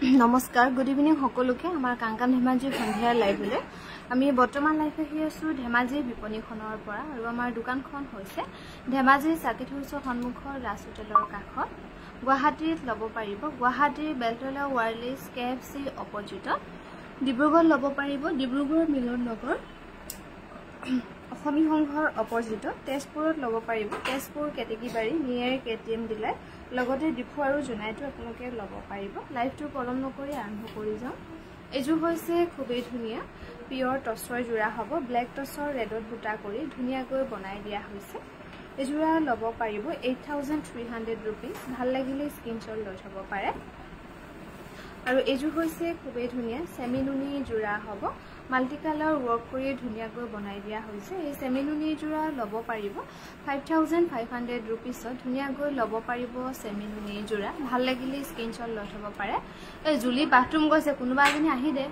নমস্কাৰ good evening সকলোকে আমাৰ কাংকান ধেমাজি সন্ধিয়া লাইভলৈ আমি বৰ্তমান লাইভ আহি আছো ধেমাজি বিপণীখনৰ পৰা আৰু আমাৰ দোকানখন হৈছে ধেমাজি সাৰ্কিট হাউছৰ সন্মুখৰ ৰাজ হোটেলৰ কাষত গুৱাহাটীত ল'ব পাৰিব গুৱাহাটীৰ বেলতলা ৱাৰলেছ KFC অপজিটত ডিব্ৰুগড় ল'ব পাৰিব ডিব্ৰুগড় মিলন নগৰ অসমী সংঘৰ অপজিটত তেজপুৰত ল'ব পাৰিব তেজপুৰ কেটেকিবাৰী নিয়াৰ KTM ডিলাৰ লগতে ডিফু আৰু জুনাইটো আপোনালোকে ল'ব পাৰিব লাইভটো পলম নকৰি আৰম্ভ কৰি যাওঁ এজু হৈছে খুবেই ধুনীয়া পিয়ৰ টছৰ জোৰা হ'ব ব্লেক টছৰ ৰেডত বুটা কৰি ধুনীয়াকৈ বনাই দিয়া হৈছে এজোৰা ল'ব পাৰিব 8300 रुपीस ভাল লাগিলে স্ক্ৰিনশ্বট লৈ থব পাৰে আৰু এজু হৈছে খুবেই ধুনীয়া সেমিনুনি জোৰা হ'ব মাল্টি কালাৰ ওয়াৰ্ক কৰি ধুনীয়াকৈ বনাই দিয়া হৈছে এই সেমিনুনি জোৰা ল'ব পাৰিব 5500 रुपीस ধুনীয়াকৈ ল'ব পাৰিব সেমিনুনি জোৰা ভাল লাগিলে স্ক্ৰিনশ্বট লৈ থব পাৰে এই জুলি বাথৰুম গৈছে কোনোবা এজনী আহি দে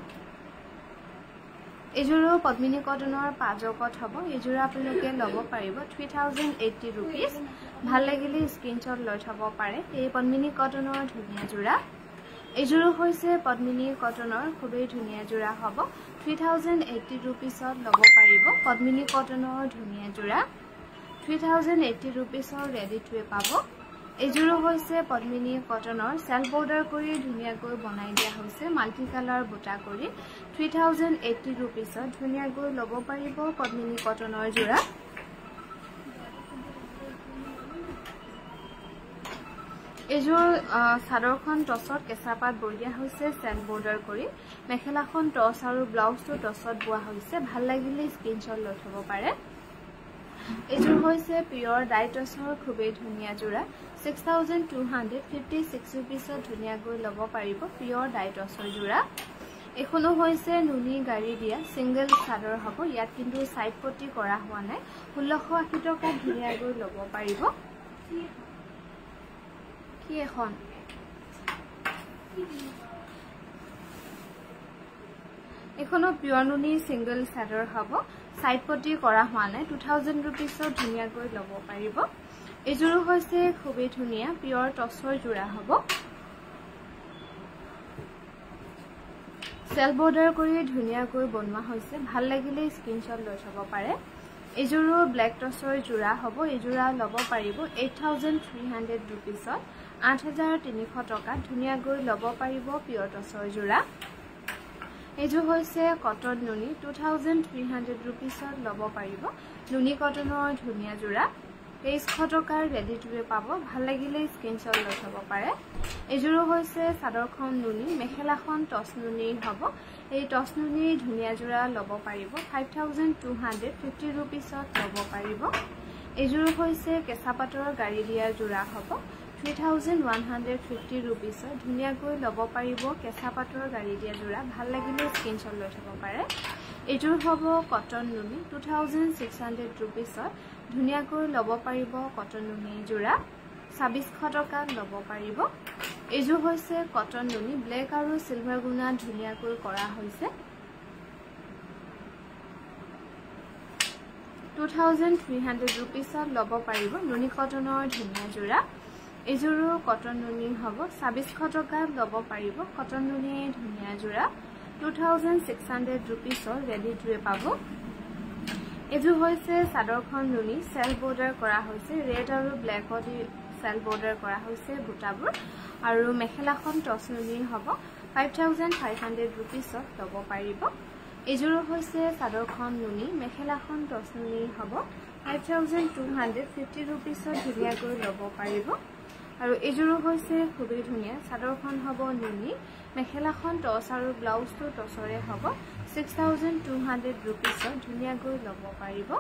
এজোৰা পদ্মিনী কটনৰ পাজকত হ'ব এজোৰা আপোনালোকে ল'ব পাৰিব 3080 रुपीस ভাল লাগিলে স্ক্ৰিনশ্বট লৈ থব পাৰে এই পদ্মিনী কটনৰ ধুনীয়া জোৰা এজোৰা হৈছে পদ্মিনী কটনৰ খুবেই ধুনীয়া জোৰা হ'ব 3080 रुपीस ল'ব পাৰিব পদ্মিনী কটনৰ ধুনীয়া জোৰা 3080 रुपीस ৰেডি টু পাব এজোৰা হৈছে পদ্মিনী কটনৰ সেল বৰ্ডাৰ কৰি ধুনীয়াকৈ বনাই দিয়া হৈছে মাল্টি কালাৰ বুটা কৰি 3080 रुपीस ধুনীয়াকৈ ল'ব পাৰিব পদ্মিনী কটনৰ জোৰা এজোৰ সাদৰখন টছত কেঁচাপাত বৈ দিয়া হৈছে সেল বৰ্ডাৰ কৰি মেখেলাখন টছ আৰু ব্লাউজটো টছত বোৱা হৈছে ভাল লাগিলে স্ক্ৰিনশ্বট লৈ থব পাৰে এজোৰ হৈছে পিয়ৰ ডাইটছৰ খুবেই ধুনীয়া জোৰা 6256 रुपीस ধুনীয়াকৈ ল'ব পাৰিব পিয়ৰ ডাইটছৰ জোৰা এখনো হৈছে নুনি গাড়ী দিয়া সিঙ্গল সাদৰ হ'ব ইয়াত কিন্তু সাইড পটি কৰা হোৱা নাই 1680 টকা ধুনীয়াকৈ ল'ব পাৰিব কি এখন এখনো পিয়ৰ নুনি সিঙ্গল সাদৰ হ'ব সাইড পটি কৰা হোৱা নাই 2000 रुपीस ধুনীয়াকৈ ল'ব পাৰিব এজোৰ হৈছে খুবেই ধুনীয়া পিয়ৰ টছৰ জোৰা হ'ব সেল বৰ্ডাৰ কৰি ধুনীয়াকৈ বনোৱা হৈছে ভাল লাগিলে স্ক্ৰিনশ্বট লৈ থব পাৰে এজোৰো ব্লেক টছৰ জোৰা হ'ব এজোৰা ল'ব পাৰিব 8300 रुपीस 8300 টকা ধুনীয়াকৈ ল'ব পাৰিব পিয়ৰ টছৰ জোৰা এজো হৈছে কটন নুনি 2300 रुपीस ল'ব পাৰিব নুনি কটনৰ ধুনীয়া জোৰা 2300 টকাৰ ৰেডি টু পাব ভাল লাগিলে স্ক্ৰিনশ্বট লৈ থব পাৰে এজোৰো হৈছে সাদৰখন নুনি মেখেলাখন টছ নুনি হ'ব এই টছ নুনি ধুনীয়া জোৰা ল'ব পাৰিব 5250 रुपीस ল'ব পাৰিব এজোৰ হৈছে কেঁচাপাতৰ গাড়ী দিয়া জোৰা হ'ব 3150 रुपीस ধুনীয়াকৈ ল'ব পাৰিব কেঁচাপাতৰ গাড়ী দিয়া জোৰা ভাল লাগিলে স্ক্ৰিনশ্বট লৈ থব পাৰে এজোৰ হ'ব কটন নুনি 2600 रुपीस ধুনীয়াকৈ ল'ব পাৰিব কটন নুনি জোৰা 2600 টকা ল'ব পাৰিব এজোৰ হৈছে কটন নুনি ব্লেক আৰু সিলভাৰ গুণা ধুনীয়াকৈ কৰা হৈছে 2300 रुपीस ল'ব পাৰিব নুনি কটনৰ ধুনীয়া জোৰা এজোৰো কটন নুনি হ'ব 2600 টকা ল'ব পাৰিব কটন নুনি ধুনীয়া জোৰা 2600 रुपीस ৰেডি টু পাব এজো হৈছে সাদৰখন নুনি সেল বৰ্ডাৰ কৰা হৈছে ৰেড আৰু ব্লেকত সেল বৰ্ডাৰ কৰা হৈছে বুটাবোৰ আৰু মেখেলাখন টছ নুনি হ'ব 5500 रुपीस ল'ব পাৰিব এজোৰ হৈছে সাদৰখন নুনি মেখেলাখন টছ নুনি হ'ব 5250 रुपीस ধুনীয়াকৈ ল'ব পাৰিব আৰু এজোৰ হৈছে খুবেই ধুনীয়া সাদৰখন হ'ব নুনি মেখেলাখন টছ আৰু ব্লাউজটো টছৰে হ'ব 6200 रुपीस ধুনীয়াকৈ ল'ব পাৰিব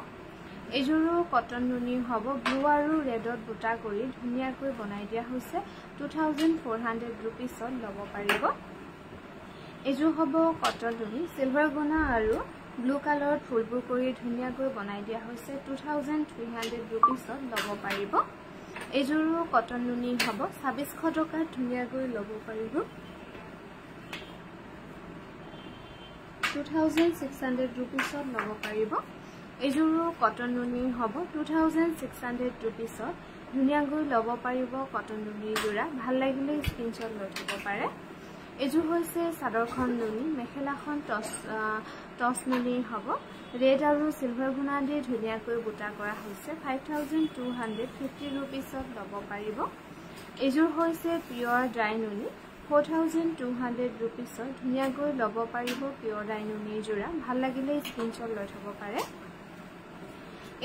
এজোৰো কটন নুনি হ'ব ব্লু আৰু ৰেডত বুটা কৰি ধুনীয়াকৈ বনাই দিয়া হৈছে 2400 रुपीस ল'ব পাৰিব এজো হ'ব কটন নুনি সিলভাৰ গুণা আৰু ব্লু কালাৰত ফুলবোৰ কৰি ধুনীয়াকৈ বনাই দিয়া হৈছে 2300 रुपीस ল'ব পাৰিব এজোৰো কটন নুনি হ'ব 2600 টকা ধুনীয়াকৈ ল'ব পাৰিব 2600 रुपीस ল'ব পাৰিব এজোৰো কটন নুনি হ'ব 2600 रुपीस ধুনীয়াকৈ ল'ব পাৰিব কটন নুনি জোৰা ভাল লাগিলে স্ক্ৰিনশ্বট লৈ থব পাৰে এযোৰ হৈছে চাদৰখন নুনি মেখেলাখন টছ নুনি হ'ব ৰেড আৰু সিলভাৰ গুণা দি ধুনীয়াকৈ বুটা কৰা হৈছে 5250 ৰুপিছত ল'ব পাৰিব এযোৰ হৈছে পিয়ৰ ড্ৰাই নুনি 4200 ৰুপিছত ধুনীয়াকৈ ল'ব পাৰিব পিয়ৰ ড্ৰাই নুনি যোৰা ভাল লাগিলে স্ক্ৰিনশ্বট লৈ থব পাৰে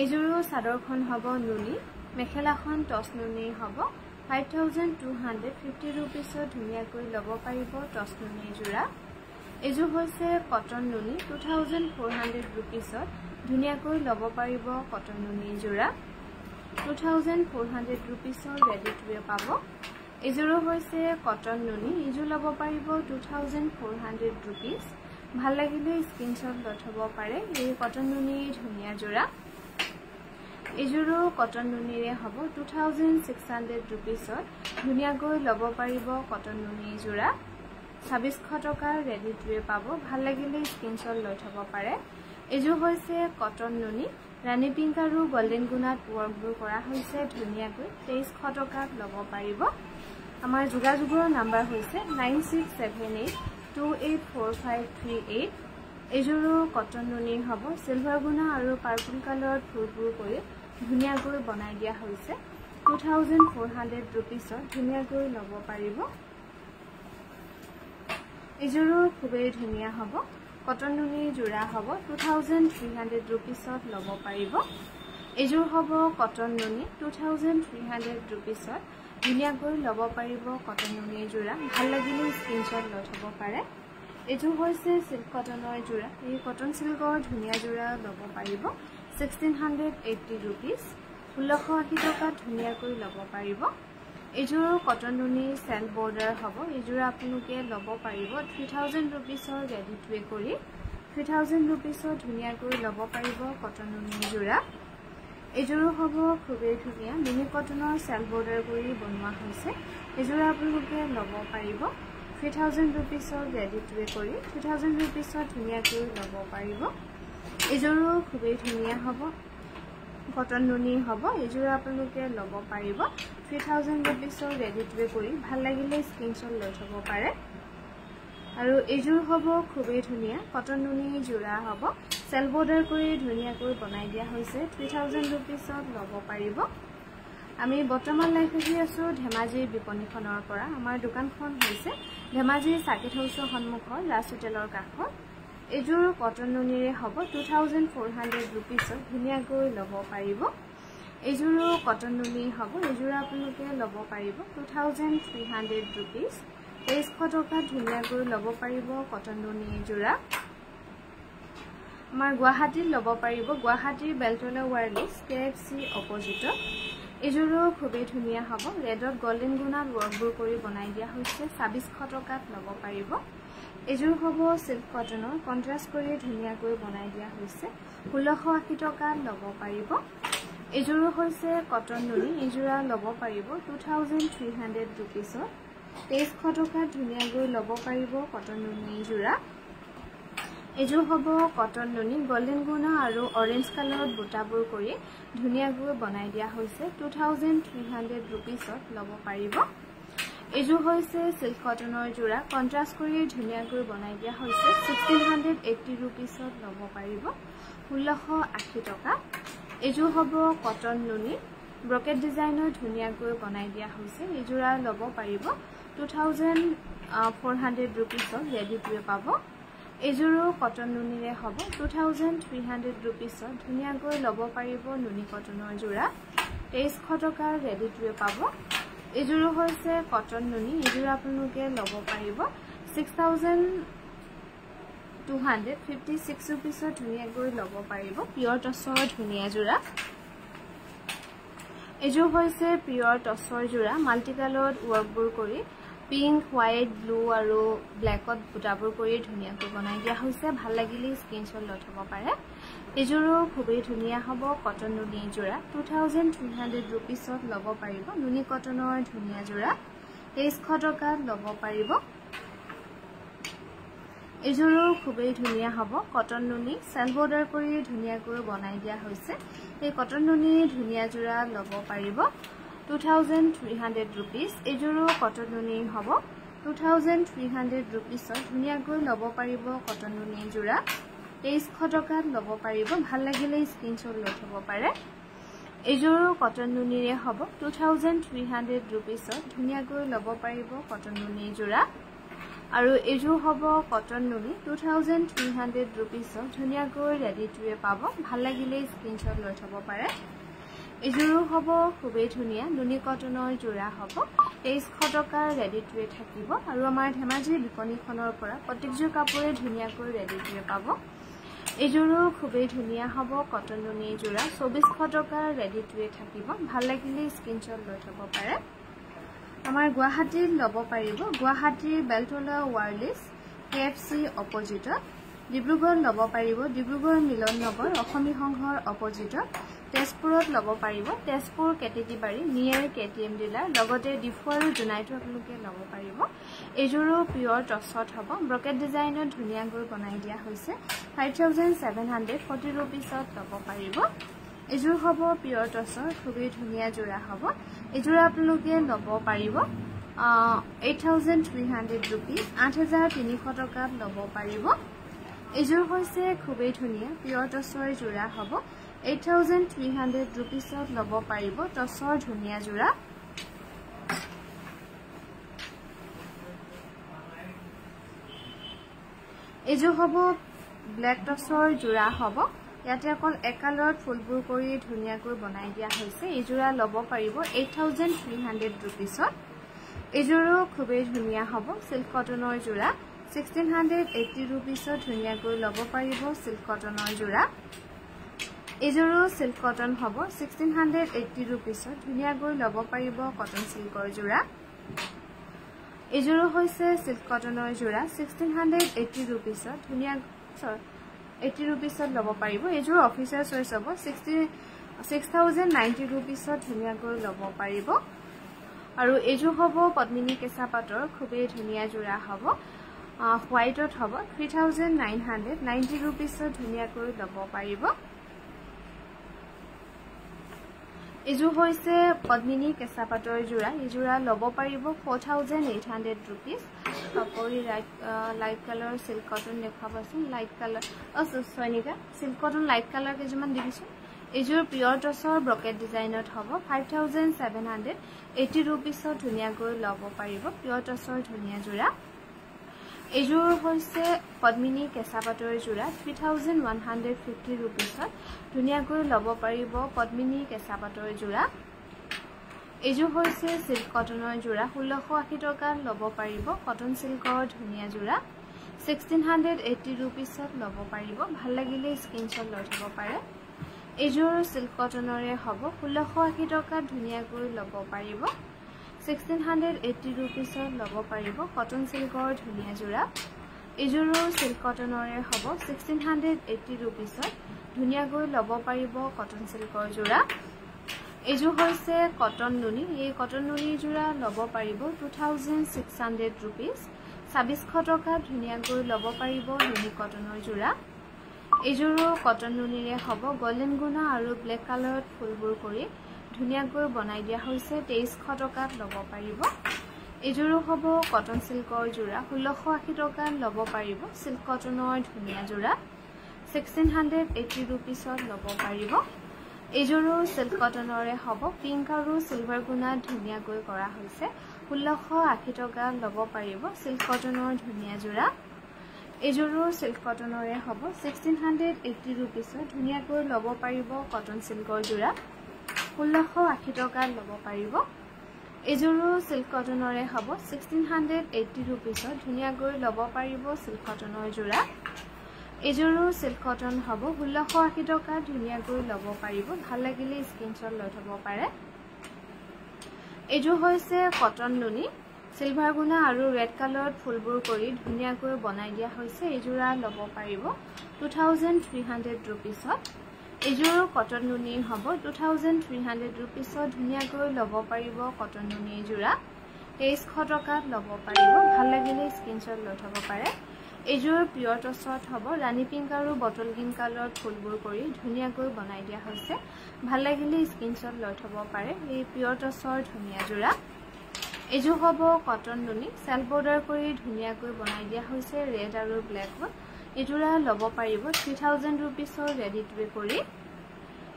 এযোৰো চাদৰখন হ'ব নুনি মেখেলাখন টছ নুনি হ'ব 5250 ৰুপিছত ধুনীয়াকৈ ল'ব পাৰিব টছ নুনি যোৰা এযোৰ হৈছে কটন নুনি 2400 ৰুপিছত ধুনীয়াকৈ ল'ব পাৰিব কটন নুনি যোৰা 2400 ৰুপিছৰ ৰেডি টু ৱে পাব এযোৰো হৈছে কটন নুনি এযোৰ ল'ব পাৰিব 2400 ৰুপিছ ভাল লাগিলে স্ক্ৰিনশ্বট লৈ থব পাৰে এই কটন নুনি ধুনীয়া যোৰা এযোৰো কটন নুনিৰে হ'ব 2600 ৰুপিছত ধুনীয়াকৈ ল'ব পাৰিব কটন নুনি যোৰা 2600 টকাৰ ৰেডি টু ৱে পাব ভাল লাগিলে স্ক্ৰিনশ্বট লৈ থব পাৰে এযোৰ হৈছে কটন নুনি ৰাণী পিংক আৰু গোল্ডেন গুণাত ৱৰ্কবোৰ কৰা হৈছে ধুনীয়াকৈ 2300 টকাত ল'ব পাৰিব আমাৰ যোগাযোগৰ নাম্বাৰ হৈছে 9678284538 এযোৰো কটন নুনি হ'ব সিলভাৰ গুণা আৰু পাৰ্পল কালাৰত ফুলবোৰ কৰি ধুনীয়াকৈ বনাই দিয়া হৈছে 2400 ৰুপিছত ধুনীয়াকৈ ল'ব পাৰিব এযোৰো খুবেই ধুনীয়া হ'ব কটন নুনি যোৰা হ'ব 2300 ৰুপিছত ল'ব পাৰিব এযোৰ হ'ব কটন নুনি 2300 ৰুপিছত ধুনীয়াকৈ ল'ব পাৰিব কটন নুনি যোৰা ভাল লাগিলে স্ক্ৰিনশ্বট লৈ থব পাৰে এযোৰ হৈছে সিল্ক কটনৰ যোৰা এই কটন সিল্কৰ ধুনীয়া যোৰা ল'ব পাৰিব 1680 ৰুপিছ 1680 টকাত ধুনীয়াকৈ ল'ব পাৰিব এযোৰ কটন নুনি চেল বৰ্ডাৰ হ'ব এযোৰ আপোনালোকে ল'ব পাৰিব 3000 ৰুপিছৰ ৰেডি টু ৱে কৰি 3000 ৰুপিছৰ ধুনীয়াকৈ ল'ব পাৰিব কটন নুনি যোৰা এযোৰো হ'ব খুবেই ধুনীয়া মিনি কটনৰ চেল বৰ্ডাৰ কৰি বনোৱা হৈছে এযোৰ আপোনালোকে ল'ব পাৰিব 3000 ৰুপিছৰ ৰেডি টু ৱে কৰি 3000 ৰুপিছৰ ধুনীয়াকৈ ল'ব পাৰিব এযোৰো খুবেই ধুনীয়া হ'ব কটন নুনি হ'ব এযোৰ আপোনালোকে ল'ব পাৰিব 3000 ৰুপিছৰ ৰেডি টু ৱে কৰি ভাল লাগিলে স্ক্ৰিনশ্বট লৈ থব পাৰে আৰু এযোৰ হ'ব খুবেই ধুনীয়া কটন নুনি যোৰা হ'ব চেল বৰ্ডাৰ কৰি ধুনীয়াকৈ বনাই দিয়া হৈছে 3000 ৰুপিছত ল'ব পাৰিব আমি বৰ্তমান লাইভ কৰি আছো ধেমাজিৰ বিপণীখনৰ পৰা আমাৰ দোকানখন হৈছে ধেমাজিৰ সাকেত হাউছৰ সন্মুখৰ ৰাজ হোটেলৰ কাষত এযোৰ কটন নুনিৰে হ'ব 2400 ৰুপিছত ধুনীয়াকৈ ল'ব পাৰিব এযোৰো কটন নুনি হ'ব এযোৰ আপোনালোকে ল'ব পাৰিব 2300 ৰুপিছ 2300 টকাত ধুনীয়াকৈ ল'ব পাৰিব কটন নুনি যোৰা আমাৰ গুৱাহাটীত ল'ব পাৰিব গুৱাহাটীৰ বেলতলা ৱায়াৰলেছ KFC অপজিটত এযোৰো খুবেই ধুনীয়া হ'ব ৰেডত গোল্ডেন গুণাত ৱৰ্কবোৰ কৰি বনাই দিয়া হৈছে 2600 টকাত ল'ব পাৰিব এযোৰ হ'ব সিল্ক কটনৰ কন্ট্ৰাষ্ট কৰি ধুনীয়াকৈ বনাই দিয়া হৈছে 1680 টকাত ল'ব পাৰিব এযোৰো হৈছে কটন নুনি এযোৰা ল'ব পাৰিব 2300 ৰুপিছত 2300 টকাত ধুনীয়াকৈ ল'ব পাৰিব কটন নুনি যোৰা এযোৰ হ'ব কটন নুনি গোল্ডেন গুণা আৰু অৰেঞ্জ কালাৰত বুটাবোৰ কৰি ধুনীয়াকৈ বনাই দিয়া হৈছে 2300 ৰুপিছত ল'ব পাৰিব এযোৰ হৈছে সিল্ক কটনৰ যোৰা কন্ট্ৰাষ্ট কৰি ধুনীয়াকৈ বনাই দিয়া হৈছে 1680 ৰুপিছত ল'ব পাৰিব 1680 টকা এযোৰ হ'ব কটন নুনি ব্ৰকেট ডিজাইনৰ ধুনীয়াকৈ বনাই দিয়া হৈছে এযোৰা ল'ব পাৰিব 2400 ৰুপিছত ৰেডি টু ৱে পাব এযোৰো কটন নুনিৰে হ'ব 2300 ৰুপিছত ধুনীয়াকৈ ল'ব পাৰিব নুনি কটনৰ যোৰা 2300 টকাৰ ৰেডি টু ৱে পাব এযোৰো হৈছে কটন নুনি এযোৰ আপোনালোকে ল'ব পাৰিব 6256 ৰুপিছত ধুনীয়াকৈ ল'ব পাৰিব পিয়ৰ টছৰ ধুনীয়া যোৰা এযোৰ হৈছে পিয়ৰ টছৰ যোৰা মাল্টি কালাৰত ৱৰ্কবোৰ কৰি পিংক হোৱাইট ব্লু আৰু ব্লেকত বুটাবোৰ কৰি ধুনীয়াকৈ বনাই দিয়া হৈছে ভাল লাগিলে স্ক্ৰিনশ্বট লৈ থব পাৰে এযোৰো খুবেই ধুনীয়া হ'ব কটন নুনি যোৰা 2300 ৰুপিছত ল'ব পাৰিব নুনি কটনৰ ধুনীয়া যোৰা 2300 টকাত ল'ব পাৰিব এযোৰো খুবেই ধুনীয়া হ'ব কটন নুনি চেল বৰ্ডাৰ কৰি ধুনীয়াকৈ বনাই দিয়া হৈছে এই কটন নুনি ধুনীয়া যোৰা ল'ব পাৰিব 2300 ৰুপিছ এযোৰো কটন নুনি হ'ব 2300 रुपीसत ধুনিয়াকৈ লব পাৰিব কটন নুনি জোৰা 2300 টকাত লব পাৰিব ভাল লাগিলে স্ক্ৰিনশ্বট লৈ থব পাৰে এযোৰ কটন নুনিৰে হ'ব 2300 रुपीसत ধুনিয়াকৈ লব পাৰিব কটন নুনি জোৰা আৰু এযোৰ হ'ব কটন নুনি 2300 रुपीसत ধুনিয়াকৈ ৰেডি টুৱে পাব ভাল লাগিলে স্ক্ৰিনশ্বট লৈ থব পাৰে এযোৰ হ'ব খুবেই ধুনিয়া নুনি কটনৰ জোৰা হ'ব 2300 টকাৰ ৰেডি টুৱে থাকিব আৰু আমাৰ ধেমাজি বিপণীখনৰ পৰা প্ৰত্যেকযোৰ কাপোৰে ধুনিয়াকৈ ৰেডি টুৱে পাব এযোৰো খুবেই ধুনিয়া হ'ব কটন নুনি জোৰা 2400 টকাৰ ৰেডি টুৱে থাকিব ভাল লাগিলে স্ক্ৰিনশ্বট লৈ থব পাৰে আমাৰ গুৱাহাটীত লব পাৰিব গুৱাহাটীৰ বেলতলা ওয়াৰলেছ কেএফসি অপজিটত ডিব্ৰুগড় লব পাৰিব ডিব্ৰুগড় মিলন নগৰ অসমী সংঘৰ অপজিটত তেজপুৰত লব পাৰিব তেজপুৰ কেটেকিবাৰী নিয়াৰ কেটিএম ডিলাৰ লগতে ডিফু আৰু জুনাইটো আপোনালোকে লব পাৰিব এযোৰো পিয়ৰ টছত হ'ব ব্ৰকেট ডিজাইনত ধুনিয়াকৈ বনাই দিয়া হৈছে 5740 रुपीसত লব পাৰিব এযোৰ হ'ব পিয়ৰ টছৰ খুবেই ধুনিয়া জোৰা হ'ব এযোৰ আপোনালোকে লব পাৰিব 8300 रुपीस 8300 টকাত লব পাৰিব এযোৰ হৈছে খুবেই ধুনিয়া পিয়ৰ টছৰ জোৰা হ'ব 8300 रुपीसত লব পাৰিব টছৰ ধুনিয়া জোৰা এযোৰ হ'ব ব্ল্যাক টছৰ জোৰা হ'ব ইয়াতে অকল এক কালাৰত ফুলবোৰ কৰি ধুনিয়াকৈ বনাই দিয়া হৈছে এযোৰা লব পাৰিব 8300 रुपीसত এযোৰো খুবেই ধুনিয়া হ'ব সিল্ক কটনৰ জোৰা 1680 रुपीसত ধুনিয়াকৈ লব পাৰিব সিল্ক কটনৰ জোৰা এযোৰো সিল্ক কটন হ'ব 1680 रुपीसত ধুনিয়াকৈ লব পাৰিব কটন সিল্কৰ জোৰা এযোৰো হৈছে সিল্ক কটনৰ জোৰা 1680 रुपीसত ধুনিয়া 80 रुपीसত লব পাৰিব এযোৰ অফিচাৰ চইচ হ'ব 6090 रुपीसত ধুনিয়াকৈ লব পাৰিব আৰু এযোৰ হ'ব পদ্মিনী কেঁচা পাটৰ খুবেই ধুনিয়া জোৰা হ'ব হোৱাইটত হ'ব 3990 रुपीसত ধুনিয়াকৈ লব পাৰিব এযোৰ হৈছে পদ্মিনী কেঁচা পাটৰ জোৰা এযোৰা লব পাৰিব 4800 रुपीस কাপোৰি লাইট কালাৰ সিল্ক কটন দেখাবচোন লাইট কালাৰ সৈনিকা সিল্ক কটন লাইট কালাৰ কেজমান দিবিছো এযোৰ পিয়ৰ টছৰ ব্ৰকেট ডিজাইনত হ'ব 5780 रुपीसত ধুনিয়াকৈ লব পাৰিব পিয়ৰ টছৰ ধুনিয়া জোৰা এযোৰ হৈছে পদ্মিনী কেঁচা পাটৰ জোৰা 3150 रुपीसত ধুনিয়াকৈ লব পাৰিব পদ্মিনী কেঁচা পাটৰ জোৰা এযোৰ হৈছে সিল্ক কটনৰ জোৰা 1680 টকাত লব পাৰিব কটন সিল্কৰ ধুনিয়া জোৰা 1680 रुपीसত লব পাৰিব ভাল লাগিলে স্ক্ৰিনশ্বট লৈ থব পাৰে এযোৰ সিল্ক কটনৰে হ'ব 1680 টকাত ধুনিয়াকৈ লব পাৰিব 1680 रुपीसত লব পাৰিব কটন সিল্কৰ ধুনিয়া জোৰা এযোৰো সিল্ক কটনৰে হ'ব 1680 रुपीसত ধুনিয়াকৈ লব পাৰিব কটন সিল্কৰ জোৰা এযোৰ হৈছে কটন নুনি এই কটন নুনি জোৰা লব পাৰিব 2600 रुपीस 2600 টকাত ধুনিয়াকৈ লব পাৰিব নুনি কটনৰ জোৰা এযোৰো কটন নুনিৰে হ'ব গোল্ডেন গুণা আৰু ব্লেক কালাৰত ফুলবোৰ কৰি ধুনিয়াকৈ বনাই দিয়া হৈছে 2300 টকাত লব পাৰিব এযোৰো হ'ব কটন সিল্কৰ জোৰা 1680 টকাত লব পাৰিব সিল্ক কটনৰ ধুনিয়া জোৰা 1680 रुपीसত লব পাৰিব এযোৰো সিল্ক কটনৰে হ'ব পিংক আৰু সিলভাৰ গুণাত ধুনিয়াকৈ কৰা হৈছে 1680 টকাত লব পাৰিব সিল্ক কটনৰ ধুনিয়া জোৰা এযোৰো সিল্ক কটনৰে হ'ব 1680 रुपीसত ধুনিয়াকৈ লব পাৰিব কটন সিল্কৰ জোৰা 1680 টকাত লব পাৰিব এযোৰো সিল্ক কটনৰে হ'ব 1680 रुपीसত ধুনিয়াকৈ লব পাৰিব সিল্ক কটনৰ জোৰা এযোৰো সিল্ক কটন হ'ব 1680 টকাত ধুনিয়াকৈ লব পাৰিব ভাল লাগিলে স্ক্ৰিনশ্বট লৈ থব পাৰে এযোৰ হৈছে কটন নুনি সিলভাৰ গুণা আৰু ৰেড কালাৰত ফুলবোৰ কৰি ধুনিয়াকৈ বনাই দিয়া হৈছে এযোৰা লব পাৰিব 2300 रुपीसত এযোৰ কটন নুনি হ'ব 2300 रुपीसত ধুনিয়াকৈ লব পাৰিব কটন নুনি জোৰা 2300 টকাত লব পাৰিব ভাল লাগিলে স্ক্ৰিনশ্বট লৈ থব পাৰে এযোৰ পিয়ৰ টছত হ'ব ৰানী পিংক আৰু বটল গ্ৰীণ কালাৰত ফুলবোৰ কৰি ধুনিয়াকৈ বনাই দিয়া হৈছে ভাল লাগিলে স্ক্ৰিনশ্বট লৈ থব পাৰে এই পিয়ৰ টছৰ ধুনিয়া জোৰা এইযোৰ হ'ব কটন নুনি সেলফ বৰ্ডাৰ কৰি ধুনীয়াকৈ বনাই দিয়া হৈছে ৰেড আৰু ব্লেকত এইযোৰা ল'ব পাৰিব 3000 रुपीसৰ ৰেডি টু ৱে কৰি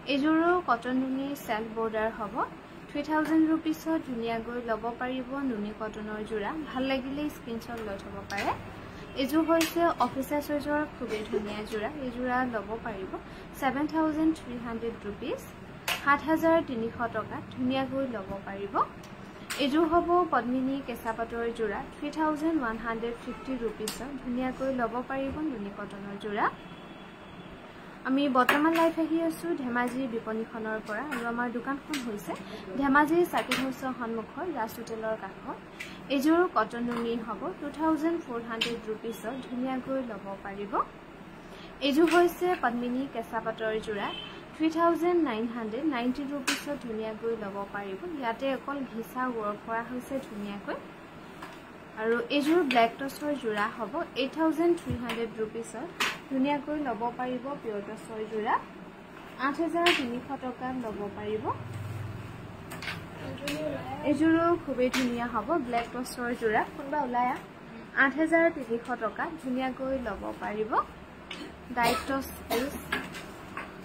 এইযোৰো কটন নুনি সেলফ বৰ্ডাৰ হ'ব 3000 रुपीसৰ ধুনীয়াকৈ ল'ব পাৰিব নুনি কটনৰ যোৰা ভাল লাগিলে স্ক্ৰিনশ্বট লৈ থব পাৰে এইযোৰ হৈছে অফিচাৰ সাইজৰ খুবেই ধুনীয়া যোৰা এই যোৰা ল'ব পাৰিব 7300 रुपीस 7300 টকা ধুনীয়াকৈ ল'ব পাৰিব এইযোৰ হ'ব পদ্মিনী কেঁচা পাটৰ যোৰা 3150 रुपीसৰ ধুনীয়াকৈ ল'ব পাৰিব নুনি কটনৰ যোৰা আমি বৰ্তমান লাইভ আহি আছো ধেমাজি বিপণীখনৰ পৰা আৰু আমাৰ দোকানখন হৈছে ধেমাজি সাৰ্কিট হাউছৰ সন্মুখৰ ৰাজ হোটেলৰ কাষত এইযোৰ কটন নুনি হ'ব 2400 रुपीसৰ ধুনীয়াকৈ ল'ব পাৰিব এইযোৰ হৈছে পদ্মিনী কেঁচা পাটৰ যোৰা 3990 रुपीसৰ ধুনীয়াকৈ ল'ব পাৰিব ইয়াতে অকল ঘিচা ৱৰ্ক কৰা হৈছে ধুনীয়াকৈ আৰু এইযোৰ ব্লেক টছৰ যোৰা হ'ব 8300 रुपीसৰ ধুনীয়াকৈ ল'ব পাৰিব পিয়ৰ টছৰ যোৰা 8300 টকাত ল'ব পাৰিব এইযোৰো খুবেই ধুনীয়া হ'ব ব্লেক টছৰ যোৰা কোনবা ওলায়া 8300 টকা ধুনীয়াকৈ ল'ব পাৰিব ডাইট টছ পিস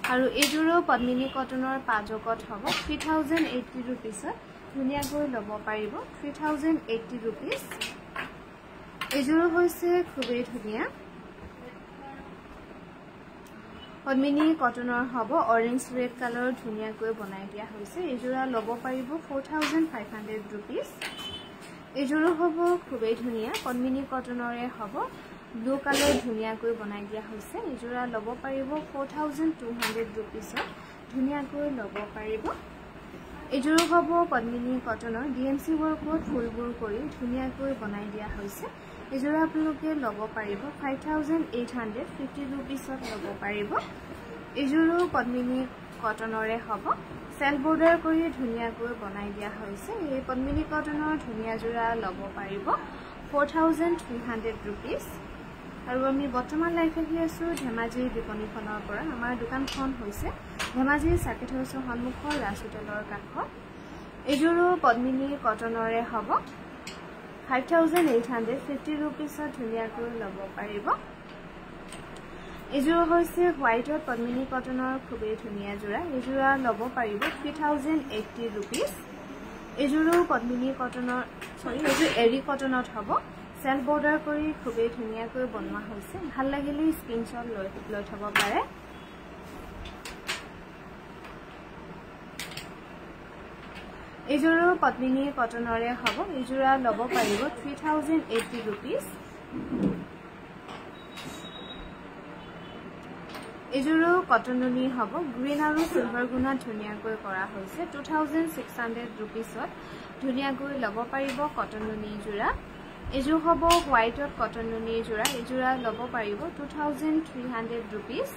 আৰু এইযোৰো পদ্মিনী কটনৰ পাজকত হ'ব 3080 रुपीसৰ ধুনীয়াকৈ ল'ব পাৰিব 3080 रुपीस এইযোৰো হৈছে খুবেই ধুনীয়া পদ্মিনী কটনৰ হ'ব অৰেঞ্জ ৰেড কালাৰ ধুনীয়াকৈ বনাই দিয়া হৈছে এইযোৰা ল'ব পাৰিব 4500 रुपीस এইযোৰো হ'ব খুবেই ধুনীয়া পদ্মিনী কটনৰে হ'ব ব্লু কালাৰ ধুনীয়াকৈ বনাই দিয়া হৈছে এইযোৰা ল'ব পাৰিব 4200 रुपीसৰ ধুনীয়াকৈ ল'ব পাৰিব এইযোৰো হ'ব পদ্মিনী কটনৰ ডিএমসি ৱৰ্কত ফুলবোৰ কৰি ধুনীয়াকৈ বনাই দিয়া হৈছে এইযোৰা আপোনালোকে ল'ব পাৰিব 5850 रुपीसত ল'ব পাৰিব এইযোৰো পদ্মিনী কটনৰে হ'ব সেলফ বৰ্ডাৰ কৰি ধুনীয়াকৈ বনাই দিয়া হৈছে এই পদ্মিনী কটনৰ ধুনীয়া যোৰা ল'ব পাৰিব 4300 रुपीस আৰু আমি বৰ্তমান লাইভ আহি আছো ধেমাজি বিপণীখনৰ পৰা আমাৰ দোকানখন হৈছে ধেমাজি সাৰ্কিট হাউছৰ সন্মুখৰ ৰাজ হোটেলৰ কাষত এইযোৰো পদ্মিনী কটনৰে হ'ব 5850 रुपीसত ধুনীয়াকৈ ল'ব পাৰিব এইযোৰ হৈছে হোৱাইটত পদ্মিনী কটনৰ খুবেই ধুনীয়া যোৰা এইযোৰা ল'ব পাৰিব 3080 रुपीस এইযোৰো পদ্মিনী কটনৰ এইযোৰ এৰি কটনত হ'ব সেলফ বৰ্ডাৰ কৰি খুবেই ধুনীয়াকৈ বনোৱা হৈছে ভাল লাগিলে স্ক্ৰিনশ্বট লৈ থব পাৰে এইযোৰো পদ্মিনী কটনৰে হ'ব এইযোৰা ল'ব পাৰিব 3080 रुपीस এইযোৰো কটন নুনি হ'ব গ্ৰীন আৰু সিলভাৰ গুণা ধুনীয়াকৈ কৰা হৈছে 2600 रुपीसত ধুনীয়াকৈ ল'ব পাৰিব কটন নুনি যোৰা এইযোৰ হ'ব হোৱাইটত কটন নুনি যোৰা এইযোৰা ল'ব পাৰিব 2300 रुपीस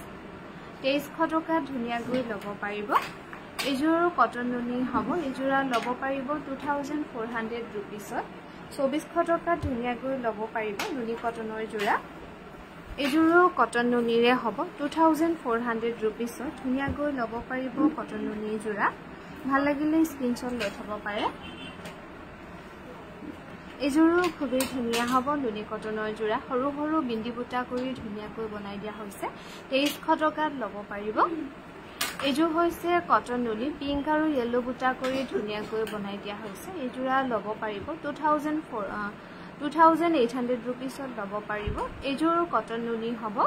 2300 টকা ধুনীয়াকৈ ল'ব পাৰিব এইযোৰ কটন নুনি হ'ব এইযোৰা ল'ব পাৰিব 2400 रुपीसত 2400 টকা ধুনীয়াকৈ ল'ব পাৰিব নুনি কটনৰ যোৰা এইযোৰো কটন নুনিৰে হ'ব 2400 रुपीसত ধুনীয়াকৈ ল'ব পাৰিব কটন নুনি যোৰা ভাল লাগিলে স্ক্ৰিনশ্বট লৈ থব পাৰে এইযোৰো খুবেই ধুনীয়া হ'ব নুনি কটনৰ যোৰা সৰু সৰু বিন্দি বুটা কৰি ধুনীয়াকৈ বনাই দিয়া হৈছে 2300 টকাত ল'ব পাৰিব এইযোৰ হৈছে কটন নুনি পিংক আৰু ইয়েলো বুটা কৰি ধুনীয়াকৈ বনাই দিয়া হৈছে এইযোৰা ল'ব পাৰিব 2800 रुपीसত ল'ব পাৰিব এইযোৰ কটন নুনি হ'ব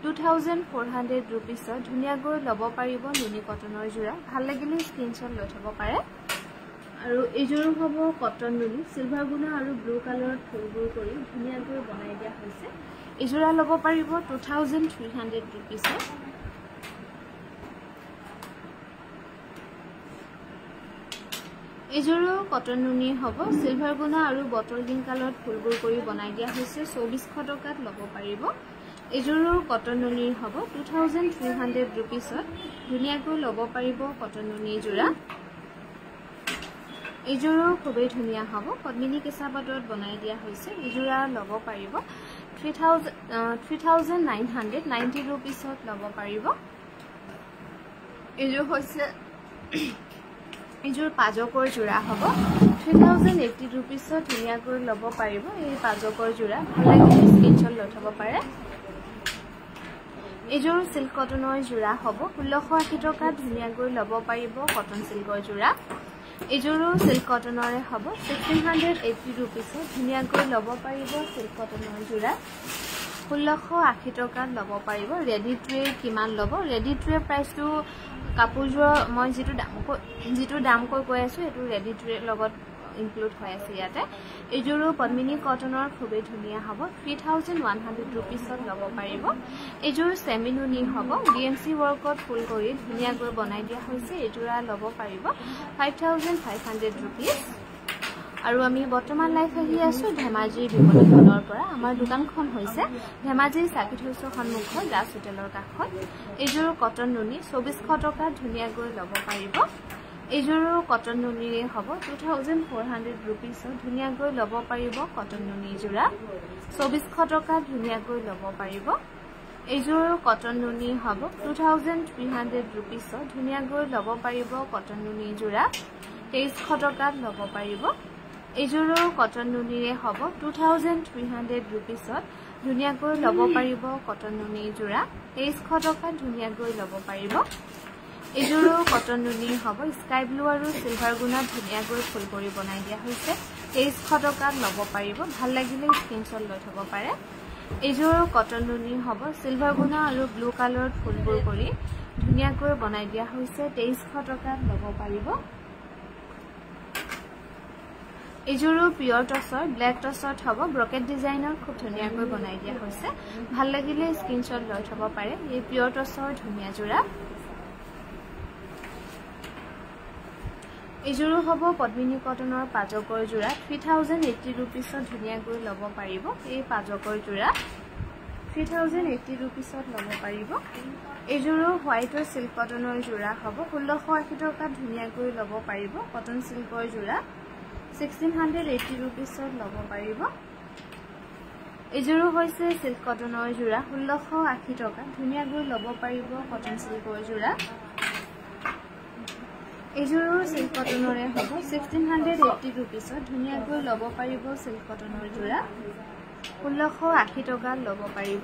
2400 रुपीसত ধুনীয়াকৈ ল'ব পাৰিব নুনি কটনৰ যোৰা ভাল লাগিলে স্ক্ৰিনশ্বট লৈ থব পাৰে আৰু এইযোৰ হ'ব কটন নুনি সিলভাৰ গুণা আৰু ব্লু কালাৰত ফুলবোৰ কৰি ধুনীয়াকৈ বনাই দিয়া হৈছে এইযোৰা ল'ব পাৰিব 2300 रुपीसত এইযোৰো কটন নুনি হ'ব সিলভাৰ গুণা আৰু বটল গ্ৰীণ কালাৰত ফুলবোৰ কৰি বনাই দিয়া হৈছে 2400 টকাত ল'ব পাৰিব এইযোৰো কটন নুনি হ'ব 2300 रुपीसত ধুনীয়াকৈ ল'ব পাৰিব কটন নুনি যোৰা এইযোৰো খুবেই ধুনীয়া হ'ব পদ্মিনী কেঁচা পাটত বনাই দিয়া হৈছে এইযোৰা ল'ব পাৰিব 3990 रुपीसত ল'ব পাৰিব এইযোৰ হৈছে এইযোৰ পাজকৰ যোৰা হ'ব 3080 रुपीसত ধুনিয়াকৈ ল'ব পাৰিব এই পাজকৰ যোৰা ভাল লাগিলে স্ক্ৰিনশ্বট লৈ থব পাৰে এইযোৰ সিল্ক কটনৰ যোৰা হ'ব 1680 টকা ধুনিয়াকৈ ল'ব পাৰিব কটন সিল্কৰ যোৰা এইযোৰো সিল্ক কটনৰে হ'ব 1680 रुपीसত ধুনিয়াকৈ ল'ব পাৰিব সিল্ক কটনৰ যোৰা 1680 টকা ল'ব পাৰিব ৰেডি ট্ৰে কিমান ল'ব ৰেডি ট্ৰে প্ৰাইসটো কাপোৰযোৰ মই যেটো দাম কৈ আছো এটো ৰেডি ট্ৰে লগত ইনক্লুড হৈ আছে ইয়াতে এইযোৰো পদ্মিনী কটনৰ খুবেই ধুনিয়া হ'ব 3100 रुपीसত ল'ব পাৰিব এইযোৰ সেমিনুনি হ'ব ডিএমসি ওয়াৰ্কত ফুল কৰি ধুনিয়াকৈ বনাই দিয়া হৈছে এইযোৰা ল'ব পাৰিব 5500 रुपीस আৰু আমি বৰ্তমান লাইভ আহি আছো ধেমাজিৰ বিপণীখনৰ পৰা আমাৰ দোকানখন হৈছে ধেমাজিৰ সাকিত হাউছৰ সন্মুখত দাস হোটেলৰ কাষত এইযোৰ কটন নুনি 2400 টকা ধুনিয়াকৈ ল'ব পাৰিব এইযোৰ কটন নুনিৰে হ'ব 2400 रुपीसত ধুনিয়াকৈ ল'ব পাৰিব কটন নুনি যোৰা 2400 টকা ধুনিয়াকৈ ল'ব পাৰিব এইযোৰ কটন নুনি হ'ব 2300 रुपीसত ধুনিয়াকৈ ল'ব পাৰিব কটন নুনি যোৰা 2300 টকা ল'ব পাৰিব এইযোৰ কটন নুনিৰে হ'ব 2300 रुपीसত ধুনিয়াকৈ ল'ব পাৰিব কটন নুনি যোৰা 2300 টকা ধুনিয়াকৈ ল'ব পাৰিব এইযোৰ কটন নুনি হ'ব স্কাই ব্লু আৰু সিলভাৰ গুণা ধুনিয়াকৈ ফুল কৰি বনাই দিয়া হৈছে 2300 টকা ল'ব পাৰিব ভাল লাগিলে স্ক্ৰিনশ্বট লৈ থব পাৰে এইযোৰ কটন নুনি হ'ব সিলভাৰ গুণা আৰু ব্লু কালাৰত ফুলবোৰ কৰি ধুনিয়াকৈ বনাই দিয়া হৈছে 2300 টকা ল'ব পাৰিব এইযোৰো পিয়ৰ টছৰ ব্ল্যাক টছত হ'ব ব্ৰকেট ডিজাইনৰ খুব ধুনিয়াকৈ বনাই দিয়া হৈছে ভাল লাগিলে স্ক্ৰিনশ্বট লৈ থব পাৰে এই পিয়ৰ টছৰ ধুনিয়া যোৰা এইযোৰো হ'ব পদ্মিনী কটনৰ পাজকৰ যোৰা 3080 रुपीसত ধুনিয়াকৈ ল'ব পাৰিব এই পাজকৰ যোৰা 3080 रुपीसত ল'ব পাৰিব এইযোৰো হোৱাইটৰ সিল্ক কটনৰ যোৰা হ'ব 1680 টকা ধুনিয়াকৈ ল'ব পাৰিব কটন সিল্কৰ যোৰা 1680 रुपीसত ল'ব পাৰিব এইযোৰো হৈছে সিল্ক কটনৰ যোৰা 1680 টকা ধুনিয়াকৈ ল'ব পাৰিব কটন সিল্কৰ যোৰা এইযোৰো সিল্ক কটনৰে হ'ব 1680 रुपीसত ধুনিয়াকৈ ল'ব পাৰিব সিল্ক কটনৰ যোৰা 1680 টকা ল'ব পাৰিব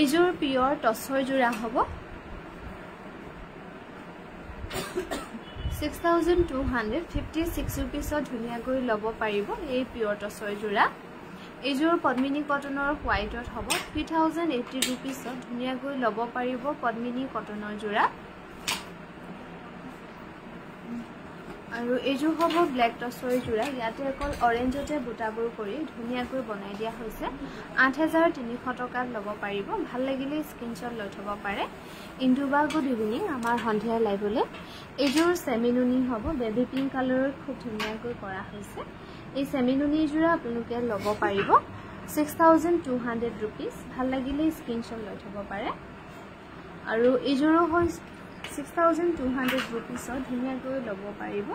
এইযোৰ পিয়ৰ টছৰ যোৰা হ'ব 6256 रुपीसত ধুনিয়াকৈ ল'ব পাৰিব এই পিয়ৰ টছৰ যোৰা এইযোৰ পদ্মিনী কটনৰ হোৱাইটত হ'ব 3080 रुपीसত ধুনিয়াকৈ ল'ব পাৰিব পদ্মিনী কটনৰ যোৰা আৰু এইযোৰ হ'ব ব্ল্যাক টছৰ যোৰা ইয়াতে অকল অৰেঞ্জতে বুটাবোৰ কৰি ধুনিয়াকৈ বনাই দিয়া হৈছে 8300 টকা ল'ব পাৰিব ভাল লাগিলে স্ক্ৰিনশ্বট লৈ থব পাৰে ইন্দুবা গুড ইভিনিং আমাৰ সন্ধিয়া লাইভলে এইযোৰ সেমিনুনি হ'ব বেবি পিংক কালাৰৰ খুব ধুনিয়াকৈ কৰা হৈছে এই সেমিনুনি যোৰা আপোনালোকে ল'ব পাৰিব 6200 रुपीस ভাল লাগিলে স্ক্ৰিনশ্বট লৈ থব পাৰে আৰু এইযোৰো হৈছে 6200 रुपीसত ধুনিয়াকৈ ল'ব পাৰিব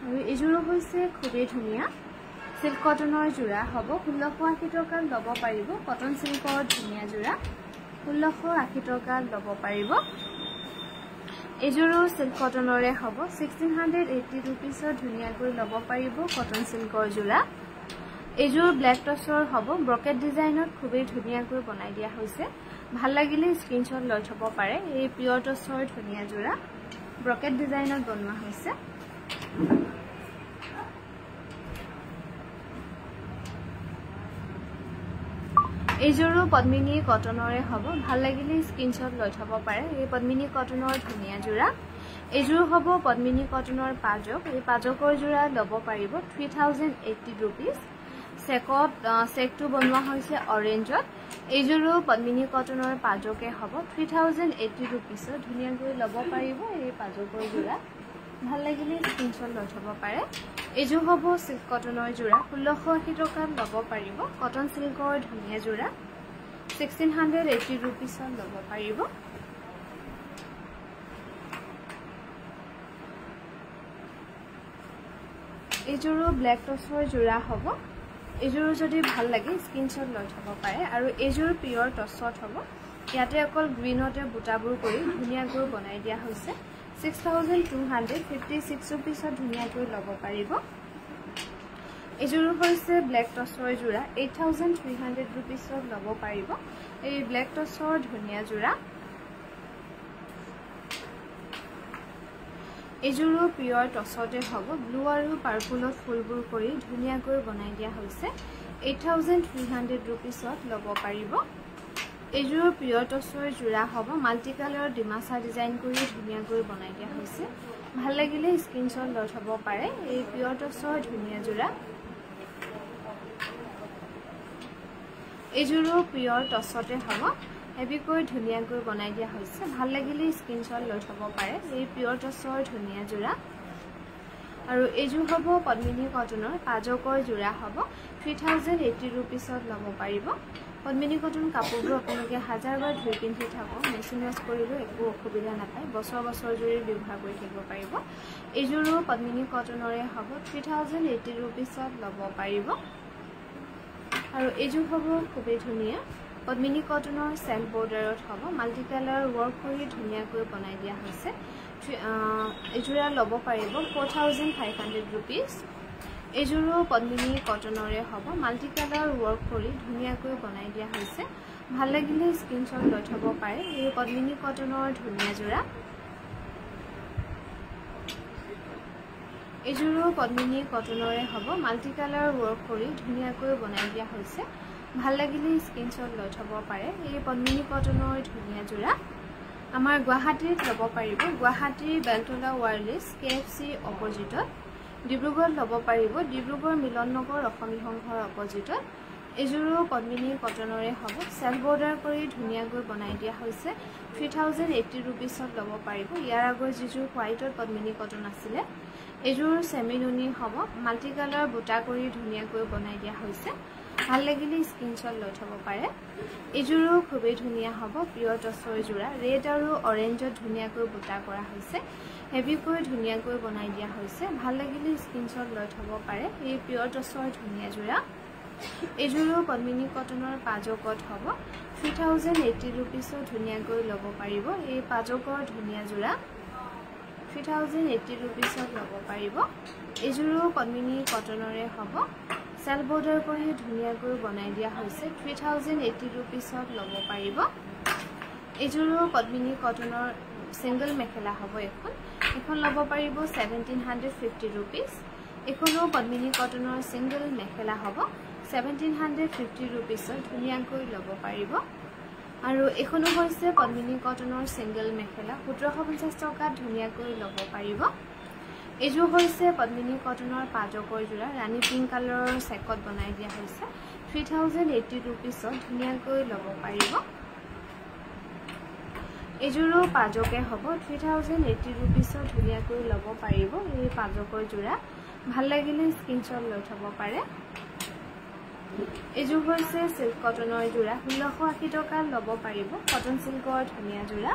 আৰু এইযোৰো হৈছে খুবেই ধুনিয়া সিল্ক কটনৰ যোৰা হ'ব 1680 টকা ল'ব পাৰিব কটন সিল্কৰ ধুনিয়া যোৰা 1680 টকা ল'ব পাৰিব এইযোৰো সিল্ক কটনৰে হ'ব 1680 रुपीसত ধুনিয়াকৈ ল'ব পাৰিব কটন সিল্কৰ যোৰা এইযোৰ ব্ল্যাক টছৰ হ'ব ব্ৰকেট ডিজাইনত খুবেই ধুনিয়াকৈ বনাই দিয়া হৈছে ভাল লাগিলে স্ক্ৰিনশ্বট লৈ থব পাৰে এই পিয়ৰ টছৰ ধুনিয়া যোৰা ব্ৰকেট ডিজাইনত বনোৱা হৈছে এইযোৰো পদ্মিনী কটনৰে হ'ব ভাল লাগিলে স্ক্ৰিনশ্বট লৈ থব পাৰে এই পদ্মিনী কটনৰ ধুনিয়া যোৰা এইযোৰ হ'ব পদ্মিনী কটনৰ পাজক এই পাজকৰ যোৰা ল'ব পাৰিব 3080 रुपीस সেকত সেকটো বনোৱা হৈছে অৰেঞ্জত এইযোৰো পদ্মিনী কটনৰ পাজকে হ'ব 3080 रुपीसত ধুনিয়াকৈ ল'ব পাৰিব এই পাজকৰ যোৰা ভাল লাগিলে স্ক্ৰিনশ্বট লৈ থব পাৰে এইযোৰ হ'ব সিল্ক কটনৰ যোৰা 1680 টকা ল'ব পাৰিব কটন সিল্কৰ ধুনিয়া যোৰা 1680 रुपीसত ল'ব পাৰিব এইযোৰো ব্ল্যাক টছৰ যোৰা হ'ব এইযোৰ যদি ভাল লাগে স্ক্ৰিনশ্বট লৈ থব পাৰে আৰু এইযোৰ পিয়ৰ টছত হ'ব ইয়াতে অকল গ্ৰীনতে বুটাবোৰ কৰি ধুনিয়াকৈ বনাই দিয়া হৈছে 6256 रुपीसत धुनियाকৈ ল'ব পাৰিব এজোৰ হৈছে ব্ল্যাক টছৰ জোৰা 8300 रुपीसত ল'ব পাৰিব এই ব্ল্যাক টছৰ ধুনিয়া জোৰা এজোৰো পিয়ৰ টছতে হ'ব ব্লু আৰু পাৰ্পলত ফুলবোৰ কৰি ধুনিয়াকৈ বনাই দিয়া হৈছে 8300 रुपीसत ল'ব পাৰিব এজোৰ পিয়ৰ টছৰ জোৰা হ'ব মাল্টি কালাৰ ডিমাছা ডিজাইন কৰি ধুনিয়াকৈ বনাই দিয়া হৈছে ভাল লাগিলে স্ক্ৰিনশ্বট লৈ থব পাৰে এই পিয়ৰ টছৰ ধুনিয়া জোৰা এজোৰো পিয়ৰ টছতে হ'ব হেভিকৈ ধুনিয়াকৈ বনাই দিয়া হৈছে ভাল লাগিলে স্ক্ৰিনশ্বট লৈ থব পাৰে এই পিয়ৰ টছৰ ধুনিয়া জোৰা আৰু এজো হ'ব পদ্মিনী কটনৰ পাজকৰ জোৰা হ'ব 3080 रुपीसत ল'ব পাৰিব পদ্মিনী কটন কাপোৰবোৰ আপোনালোকে হাজাৰবাৰ ধুই পিন্ধি থাকক মেচিন ৱাছ কৰিলেও একো অসুবিধা নাপায় বছৰ বছৰ জুৰি ব্যৱহাৰ কৰি থাকিব পাৰিব এজোৰো পদ্মিনী কটনৰে হ'ব 3080 रुपीसত ল'ব পাৰিব আৰু এজো হ'ব খুবেই ধুনিয়া পদ্মিনী কটনৰ সেল্ফ বৰ্ডাৰত হ'ব মাল্টি কালাৰ ওয়াৰ্ক কৰি ধুনিয়াকৈ বনাই দিয়া হৈছে এজোৰা ল'ব পাৰিব 4500 रुपीस এজোৰো পদ্মিনী কটনৰে হ'ব মাল্টি কালাৰ ওয়াৰ্ক কৰি ধুনিয়াকৈ বনাই দিয়া হৈছে ভাল লাগিলে স্ক্ৰিনশ্বট লৈ থব পাৰে এই পদ্মিনী কটনৰ ধুনিয়া জোৰা এজোৰো পদ্মিনী কটনৰে হ'ব মাল্টি কালাৰ ওয়াৰ্ক কৰি ধুনিয়াকৈ বনাই দিয়া হৈছে ভাল লাগিলে স্ক্ৰিনশ্বট লৈ থব পাৰে এই পদ্মিনী কটনৰ ধুনিয়া জোৰা আমাৰ গুৱাহাটীত ল'ব পাৰিব গুৱাহাটীৰ বেলতলা ওয়াৰলেছ KFC অপজিটত ডিব্ৰুগড় ল'ব পাৰিব ডিব্ৰুগড় মিলন নগৰ অসমী সংঘৰ অপজিটত এজোৰো পদ্মিনী কটনৰে হ'ব সেল্ফ বৰ্ডাৰ কৰি ধুনিয়াকৈ বনাই দিয়া হৈছে 3080 रुपीसত ল'ব পাৰিব ইয়াৰ আগৰ যিজোৰ হোৱাইটত পদ্মিনী কটন আছিল এজোৰ সেমিনুনি হ'ব মাল্টি কালাৰ বুটা কৰি ধুনিয়াকৈ বনাই দিয়া হৈছে ভাল লাগিলে স্ক্ৰিনশ্বট লৈ থব পাৰে এজোৰো খুবেই ধুনিয়া হ'ব পিয়ৰ টছৰ জোৰা ৰেড আৰু অৰেঞ্জত ধুনিয়াকৈ বুটা কৰা হৈছে হেভিকৈ ধুনিয়াকৈ বনাই দিয়া হৈছে ভাল লাগিলে স্ক্ৰিনশ্বট লৈ থব পাৰে এই পিয়ৰ টছৰ ধুনিয়া জোৰা এজোৰো পদ্মিনী কটনৰ পাজকত হ'ব 3080 रुपीसত ধুনিয়াকৈ ল'ব পাৰিব এই পাজকৰ ধুনিয়া জোৰা 3080 रुपीसত ল'ব পাৰিব এজোৰো পদ্মিনী কটনৰে হ'ব সেল্ফ বৰ্ডাৰ কৰি ধুনিয়াকৈ বনাই দিয়া হৈছে 3080 रुपीसত ল'ব পাৰিব এজোৰো পদ্মিনী কটনৰ সিঙ্গল মেখেলা হ'ব এখন ল'ব পাৰিব 1750 रुपीस এখনো পদ্মিনী কটনৰ সিঙ্গল মেখেলা হ'ব 1750 रुपीसত ধুনিয়াকৈ ল'ব পাৰিব আৰু এখনো হৈছে পদ্মিনী কটনৰ সিঙ্গল মেখেলা 1750 টকাত ধুনিয়াকৈ ল'ব পাৰিব এজো হৈছে পদ্মিনী কটনৰ পাজকৰ জোৰা ৰাণী পিংক কালাৰৰ চেকত বনাই দিয়া হৈছে 3080 रुपीसত ধুনিয়াকৈ ল'ব পাৰিব এজোৰো পাজকে হ'ব 3080 रुपीसত ধুনিয়াকৈ ল'ব পাৰিব এই পাজকৰ জোৰা ভাল লাগিলে স্ক্ৰিনশ্বট লৈ থব পাৰে এজো হৈছে সিল্ক কটনৰ জোৰা 1680 টকা ল'ব পাৰিব কটন সিল্কৰ ধুনিয়া জোৰা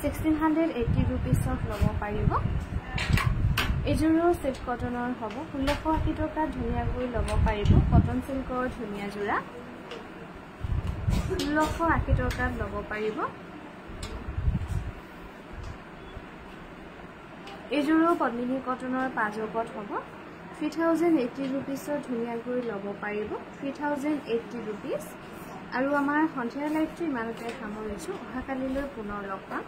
1680 रुपीसত ল'ব পাৰিব এজোৰো সিল্ক কটনৰ হ'ব 1680 টকা ধুনিয়াকৈ ল'ব পাৰিব কটন সিল্কৰ ধুনিয়া জোৰা 1680 টকাত ল'ব পাৰিব এজোৰো পদ্মিনী কটনৰ পাজকত হ'ব 3080 रुपीसত ধুনিয়াকৈ ল'ব পাৰিব 3080 रुपीस আৰু আমাৰ সন্ধিয়া লাইভটো ইমানতে সামৰিছো অহাকালিলৈ পুনৰ লগ পাম